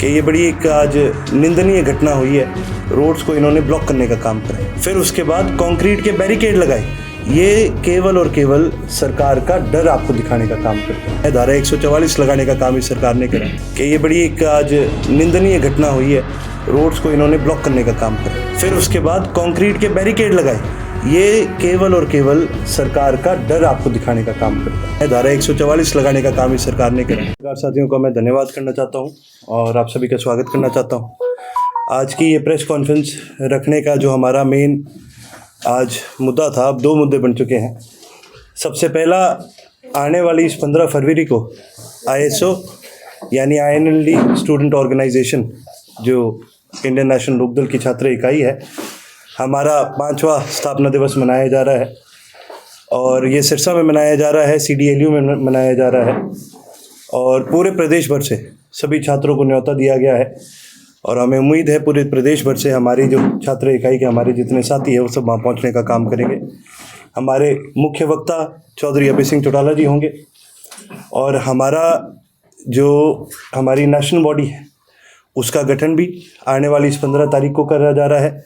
कि ये बड़ी एक आज निंदनीय घटना हुई है। रोड्स को इन्होंने ब्लॉक करने का काम करा, फिर उसके बाद कंक्रीट के बैरिकेड लगाए। ये केवल और केवल सरकार का डर आपको दिखाने का काम करता है। धारा 144 लगाने का काम इस सरकार ने करा कि ये बड़ी एक आज निंदनीय घटना हुई है। रोड्स को इन्होंने ब्लॉक करने का काम करा, फिर उसके बाद कंक्रीट के बैरिकेड लगाए। ये केवल और केवल सरकार का डर आपको दिखाने का काम करता है। धारा 144 लगाने का काम इस सरकार ने करा। सरकार साथियों का मैं धन्यवाद करना चाहता हूँ और आप सभी का स्वागत करना चाहता हूँ। आज की ये प्रेस कॉन्फ्रेंस रखने का जो हमारा मेन आज मुद्दा था, अब दो मुद्दे बन चुके हैं। सबसे पहला, आने वाली इस 15 फरवरी को ISO यानी INLD स्टूडेंट ऑर्गेनाइजेशन, जो इंडियन नेशनल लोकदल की छात्र इकाई है, हमारा 5वां स्थापना दिवस मनाया जा रहा है और ये सिरसा में मनाया जा रहा है, CDLU में मनाया जा रहा है और पूरे प्रदेश भर से सभी छात्रों को न्योता दिया गया है और हमें उम्मीद है पूरे प्रदेश भर से हमारी जो छात्र इकाई के हमारे जितने साथी हैं वो सब वहाँ पहुँचने का काम करेंगे। हमारे मुख्य वक्ता चौधरी अभय सिंह चौटाला जी होंगे और हमारी नेशनल बॉडी है उसका गठन भी आने वाली इस 15 तारीख को करा जा रहा है।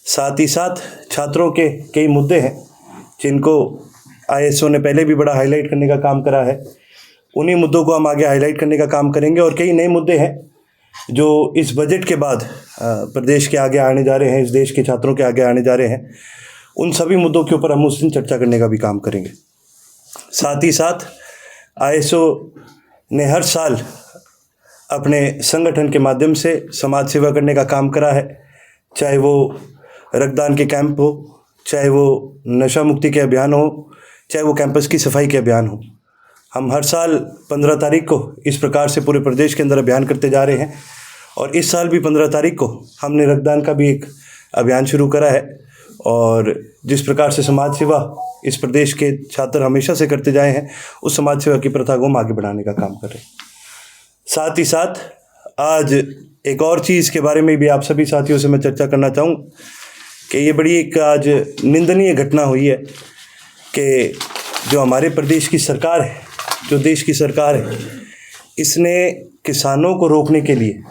साथ ही साथ छात्रों के कई मुद्दे हैं जिनको ISO ने पहले भी बड़ा हाईलाइट करने का काम करा है। उन्हीं मुद्दों को हम आगे हाईलाइट करने का काम करेंगे और कई नए मुद्दे हैं जो इस बजट के बाद प्रदेश के आगे आने जा रहे हैं, इस देश के छात्रों के आगे आने जा रहे हैं। उन सभी मुद्दों के ऊपर हम उस दिन चर्चा करने का भी काम करेंगे। साथ ही साथ ISO ने हर साल अपने संगठन के माध्यम से समाज सेवा करने का काम करा है, चाहे वो रक्तदान के कैंप हो, चाहे वो नशा मुक्ति के अभियान हो, चाहे वो कैंपस की सफाई के अभियान हो। हम हर साल 15 तारीख को इस प्रकार से पूरे प्रदेश के अंदर अभियान करते जा रहे हैं और इस साल भी 15 तारीख को हमने रक्तदान का भी एक अभियान शुरू करा है और जिस प्रकार से समाज सेवा इस प्रदेश के छात्र हमेशा से करते जाए हैं, उस समाज सेवा की प्रथा को हम आगे बढ़ाने का काम कर रहे हैं। साथ ही साथ आज एक और चीज़ के बारे में भी आप सभी साथियों से मैं चर्चा करना चाहूँ कि ये बड़ी एक आज निंदनीय घटना हुई है कि जो हमारे प्रदेश की सरकार है, जो देश की सरकार है, इसने किसानों को रोकने के लिए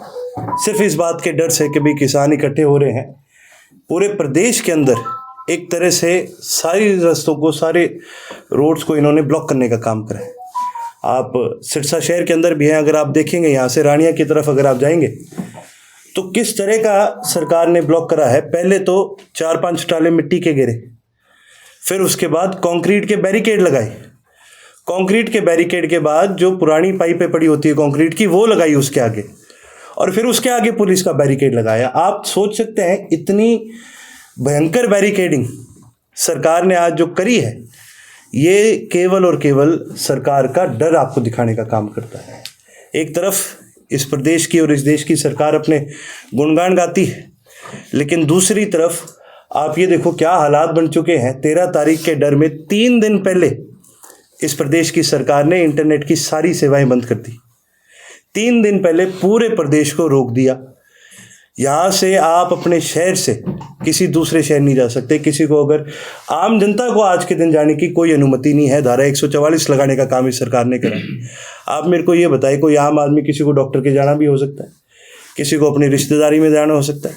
सिर्फ इस बात के डर से कि भाई किसान इकट्ठे हो रहे हैं, पूरे प्रदेश के अंदर एक तरह से सारी रास्तों को, सारे रोड्स को इन्होंने ब्लॉक करने का काम करा है। आप सिरसा शहर के अंदर भी हैं, अगर आप देखेंगे यहाँ से रानिया की तरफ अगर आप जाएंगे तो किस तरह का सरकार ने ब्लॉक करा है। पहले तो 4-5 टाले मिट्टी के गिरे, फिर उसके बाद कंक्रीट के बैरिकेड लगाए। कंक्रीट के बैरिकेड के बाद जो पुरानी पाइपें पड़ी होती है कंक्रीट की, वो लगाई उसके आगे और फिर उसके आगे पुलिस का बैरिकेड लगाया। आप सोच सकते हैं इतनी भयंकर बैरिकेडिंग सरकार ने आज जो करी है, ये केवल और केवल सरकार का डर आपको दिखाने का काम करता है। एक तरफ इस प्रदेश की और इस देश की सरकार अपने गुणगान गाती है, लेकिन दूसरी तरफ आप ये देखो क्या हालात बन चुके हैं। 13 तारीख के डर में 3 दिन पहले इस प्रदेश की सरकार ने इंटरनेट की सारी सेवाएं बंद कर दी। 3 दिन पहले पूरे प्रदेश को रोक दिया। यहाँ से आप अपने शहर से किसी दूसरे शहर नहीं जा सकते। किसी को अगर आम जनता को आज के दिन जाने की कोई अनुमति नहीं है। धारा 144 लगाने का काम इस सरकार ने करा। आप मेरे को ये बताइए, कोई आम आदमी किसी को डॉक्टर के जाना भी हो सकता है, किसी को अपनी रिश्तेदारी में जाना हो सकता है,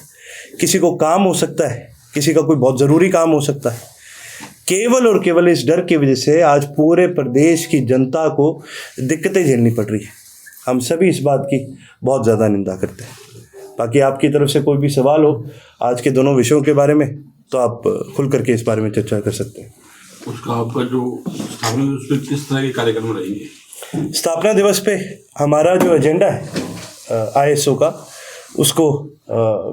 किसी को काम हो सकता है, किसी का कोई बहुत ज़रूरी काम हो सकता है। केवल और केवल इस डर की वजह से आज पूरे प्रदेश की जनता को दिक्कतें झेलनी पड़ रही है। हम सभी इस बात की बहुत ज़्यादा निंदा करते हैं। बाकी आपकी तरफ से कोई भी सवाल हो आज के दोनों विषयों के बारे में तो आप खुल करके इस बारे में चर्चा कर सकते हैं। उसका आपका जो स्थापना दिवस पे किस तरह के कार्यक्रम रहेंगे? स्थापना दिवस पे हमारा जो एजेंडा है ISO का, उसको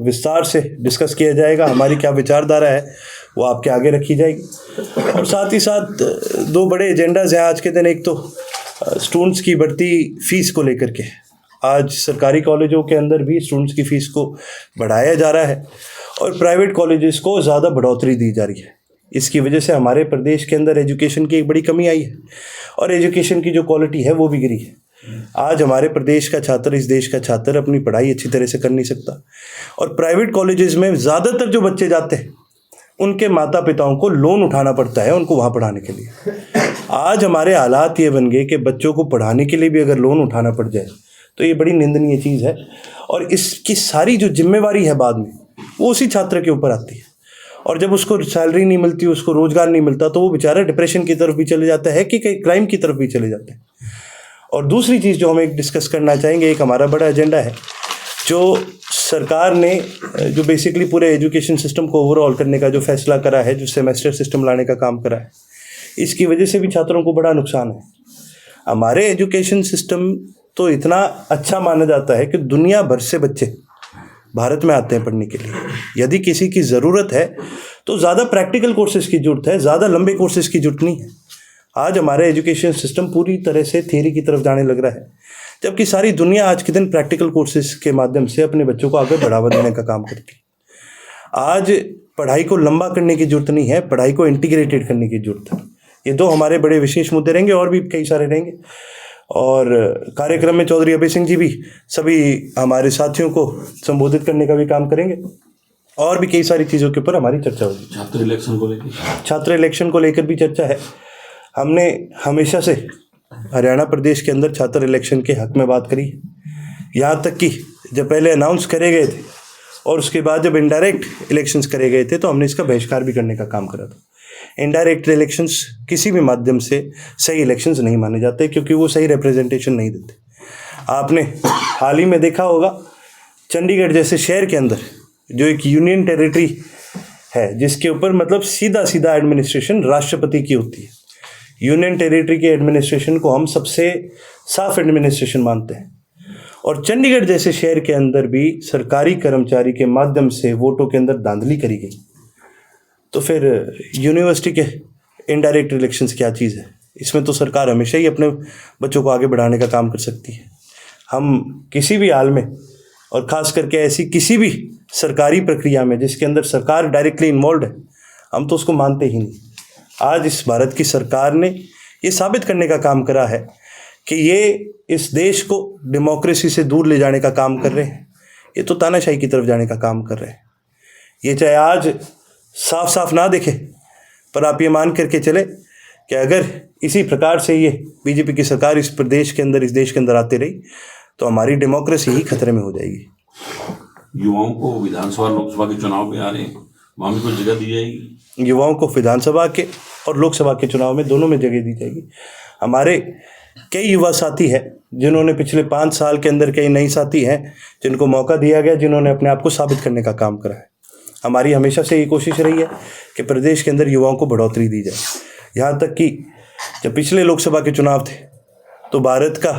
विस्तार से डिस्कस किया जाएगा। हमारी क्या विचारधारा है वो आपके आगे रखी जाएगी और साथ ही साथ 2 बड़े एजेंडाज हैं आज के दिन। एक तो स्टूडेंट्स की बढ़ती फीस को लेकर के, आज सरकारी कॉलेजों के अंदर भी स्टूडेंट्स की फ़ीस को बढ़ाया जा रहा है और प्राइवेट कॉलेजेस को ज़्यादा बढ़ोतरी दी जा रही है। इसकी वजह से हमारे प्रदेश के अंदर एजुकेशन की एक बड़ी कमी आई है और एजुकेशन की जो क्वालिटी है वो भी गिरी है। आज हमारे प्रदेश का छात्र, इस देश का छात्र अपनी पढ़ाई अच्छी तरह से कर नहीं सकता और प्राइवेट कॉलेजेस में ज़्यादातर जो बच्चे जाते हैं उनके माता पिताओं को लोन उठाना पड़ता है उनको वहाँ पढ़ाने के लिए। आज हमारे हालात ये बन गए कि बच्चों को पढ़ाने के लिए भी अगर लोन उठाना पड़ जाए तो ये बड़ी निंदनीय चीज़ है। और इसकी सारी जो जिम्मेवारी है बाद में वो उसी छात्र के ऊपर आती है, और जब उसको सैलरी नहीं मिलती, उसको रोजगार नहीं मिलता, तो वो बेचारा डिप्रेशन की तरफ भी चले जाता है कि कहीं क्राइम की तरफ भी चले जाते हैं। और दूसरी चीज़ जो हम एक डिस्कस करना चाहेंगे, एक हमारा बड़ा एजेंडा है जो सरकार ने जो बेसिकली पूरे एजुकेशन सिस्टम को ओवरऑल करने का जो फैसला करा है, जो सेमेस्टर सिस्टम लाने का काम करा है, इसकी वजह से भी छात्रों को बड़ा नुकसान है। हमारे एजुकेशन सिस्टम तो इतना अच्छा माना जाता है कि दुनिया भर से बच्चे भारत में आते हैं पढ़ने के लिए। यदि किसी की ज़रूरत है तो ज़्यादा प्रैक्टिकल कोर्सेज़ की ज़रूरत है, ज़्यादा लंबे कोर्सेज़ की ज़रूरत नहीं है। आज हमारा एजुकेशन सिस्टम पूरी तरह से थियरी की तरफ जाने लग रहा है, जबकि सारी दुनिया आज के दिन प्रैक्टिकल कोर्सेज़ के माध्यम से अपने बच्चों को आगे बढ़ावा देने का काम करती है। आज पढ़ाई को लंबा करने की ज़रूरत नहीं है, पढ़ाई को इंटीग्रेटेड करने की ज़रूरत है। ये दो हमारे बड़े विशेष मुद्दे रहेंगे, और भी कई सारे रहेंगे। और कार्यक्रम में चौधरी अभय सिंह जी भी सभी हमारे साथियों को संबोधित करने का भी काम करेंगे, और भी कई सारी चीज़ों के ऊपर हमारी चर्चा होगी। छात्र इलेक्शन को लेकर भी चर्चा है। हमने हमेशा से हरियाणा प्रदेश के अंदर छात्र इलेक्शन के हक में बात करी, यहाँ तक कि जब पहले अनाउंस करे गए थे और उसके बाद जब इनडायरेक्ट इलेक्शंस करे गए थे तो हमने इसका बहिष्कार भी करने का काम करा था। इनडायरेक्ट इलेक्शंस किसी भी माध्यम से सही इलेक्शंस नहीं माने जाते, क्योंकि वो सही रिप्रेजेंटेशन नहीं देते। आपने हाल ही में देखा होगा, चंडीगढ़ जैसे शहर के अंदर जो एक यूनियन टेरिटरी है, जिसके ऊपर मतलब सीधा सीधा एडमिनिस्ट्रेशन राष्ट्रपति की होती है, यूनियन टेरिटरी के एडमिनिस्ट्रेशन को हम सबसे साफ एडमिनिस्ट्रेशन मानते हैं, और चंडीगढ़ जैसे शहर के अंदर भी सरकारी कर्मचारी के माध्यम से वोटों के अंदर धांधली करी गई, तो फिर यूनिवर्सिटी के इनडायरेक्ट इलेक्शंस क्या चीज़ है? इसमें तो सरकार हमेशा ही अपने बच्चों को आगे बढ़ाने का काम कर सकती है। हम किसी भी हाल में, और ख़ास करके ऐसी किसी भी सरकारी प्रक्रिया में जिसके अंदर सरकार डायरेक्टली इन्वॉल्व है, हम तो उसको मानते ही नहीं। आज इस भारत की सरकार ने ये साबित करने का काम करा है कि ये इस देश को डेमोक्रेसी से दूर ले जाने का काम कर रहे हैं, ये तो तानाशाही की तरफ जाने का काम कर रहे हैं। ये चाहे आज साफ साफ ना दिखे, पर आप ये मान करके चले कि अगर इसी प्रकार से ये बीजेपी की सरकार इस प्रदेश के अंदर, इस देश के अंदर आती रही, तो हमारी डेमोक्रेसी ही खतरे में हो जाएगी। युवाओं को विधानसभा लोकसभा के चुनाव में आ रहे हैं, वहाँ भी कुछ जगह दी जाएगी? युवाओं को विधानसभा के और लोकसभा के चुनाव में दोनों में जगह दी जाएगी। हमारे कई युवा साथी हैं जिन्होंने पिछले 5 साल के अंदर, कई नई साथी हैं जिनको मौका दिया गया, जिन्होंने अपने आप को साबित करने का काम करा है। हमारी हमेशा से ये कोशिश रही है कि प्रदेश के अंदर युवाओं को बढ़ोतरी दी जाए। यहाँ तक कि जब पिछले लोकसभा के चुनाव थे तो भारत का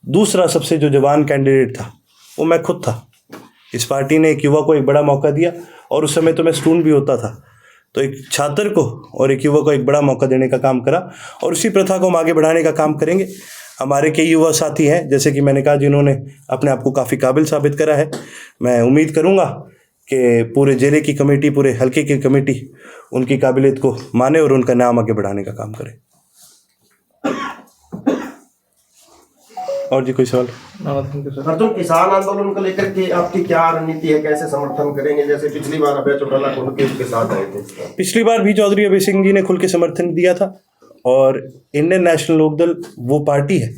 दूसरा सबसे जो जवान कैंडिडेट था वो मैं खुद था। इस पार्टी ने एक युवा को एक बड़ा मौका दिया, और उस समय तो मैं स्टूडेंट भी होता था, तो एक छात्र को और एक युवा को एक बड़ा मौका देने का काम करा, और उसी प्रथा को हम आगे बढ़ाने का काम करेंगे। हमारे कई युवा साथी हैं, जैसे कि मैंने कहा, जिन्होंने अपने आप को काफ़ी काबिल साबित करा है। मैं उम्मीद करूँगा कि पूरे जिले की कमेटी, पूरे हल्के की कमेटी उनकी काबिलियत को माने और उनका नाम आगे बढ़ाने का काम करे। और जी कोई सवाल? अर्जुन, किसान आंदोलन को लेकर के आपकी क्या रणनीति है, कैसे समर्थन करेंगे? जैसे पिछली बार अभय चौटाला खुल के उसके साथ आए थे, पिछली बार भी चौधरी अभय सिंह जी ने खुल के समर्थन दिया था, और इंडियन नेशनल लोकदल वो पार्टी है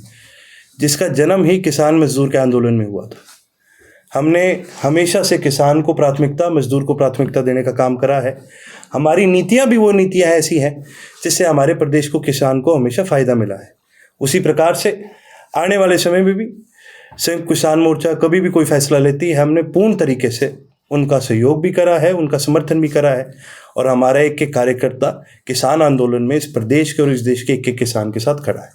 जिसका जन्म ही किसान मजदूर के आंदोलन में हुआ था। हमने हमेशा से किसान को प्राथमिकता, मजदूर को प्राथमिकता देने का काम करा है। हमारी नीतियाँ भी वो नीतियाँ ऐसी हैं जिससे हमारे प्रदेश को, किसान को हमेशा फ़ायदा मिला है। उसी प्रकार से आने वाले समय में भी संयुक्त किसान मोर्चा कभी भी कोई फैसला लेती है, हमने पूर्ण तरीके से उनका सहयोग भी करा है, उनका समर्थन भी करा है, और हमारा एक एक कार्यकर्ता किसान आंदोलन में इस प्रदेश के और इस देश के एक एक किसान के साथ खड़ा है।